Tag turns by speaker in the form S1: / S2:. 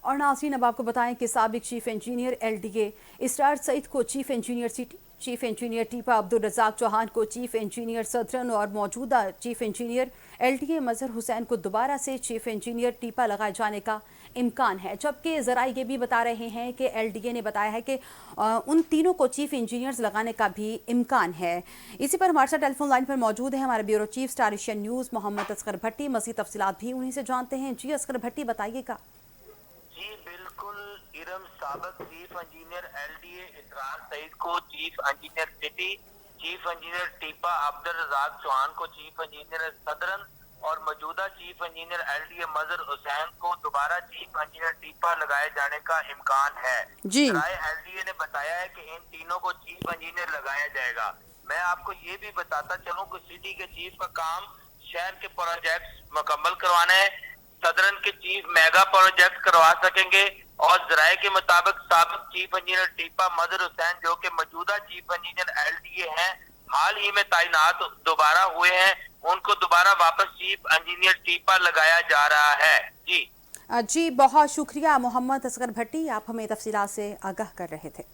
S1: اور नाज़रीन अब आपको बताएं कि साबिक chief engineer LDA Israr Saeed को chief engineer city, chief engineer TEPA Abdul Razzaq Chauhan को चीफ इंजीनियर सदरन और मौजूदा chief engineer LDA Mazhar Hussain को दोबारा से चीफ इंजीनियर टीपा लगाए जाने का इम्कान है। जबकि ज़राए ये भी बता रहे हैं कि LDA ने बताया है कि उन तीनों को चीफ इंजीनियर्स लगाने का भी इम्कान है। इसी पर हमारे साथ टेलीफोन लाइन पर मौजूद है हमारे bureau chief Star Asian News Mohammad Asghar Bhatti. मज़ीद तफसीलात भी उन्हीं से जानते हैं। जी असगर भट्टी, बताइएगा।
S2: जी बिल्कुल इरम, साबिक chief engineer LDA Israr Saeed को chief engineer city, chief engineer TEPA Abdul Razzaq Chauhan को चीफ इंजीनियर सदरन और मौजूदा chief engineer LDA Mazhar Hussain को दोबारा चीफ इंजीनियर टीपा लगाए जाने का इम्कान है।
S1: जी
S2: LDA ने बताया है कि इन तीनों को चीफ इंजीनियर लगाया जाएगा। मैं आपको ये भी बताता चलूं कि सिटी के चीफ का काम शहर के प्रोजेक्ट मुकम्मल करवाना है, सदरन के चीफ मेगा प्रोजेक्ट करवा सकेंगे और जराये के मुताबिक साबिक चीफ इंजीनियर टीपा मजहर हुसैन जो कि मौजूदा चीफ इंजीनियर LDA हैं, हाल ही में तैनात दोबारा हुए हैं, उनको दोबारा वापस चीफ इंजीनियर टीपा लगाया जा रहा है। जी
S1: जी बहुत शुक्रिया मोहम्मद असगर भट्टी, आप हमें तफसीलात से आगाह कर रहे थे।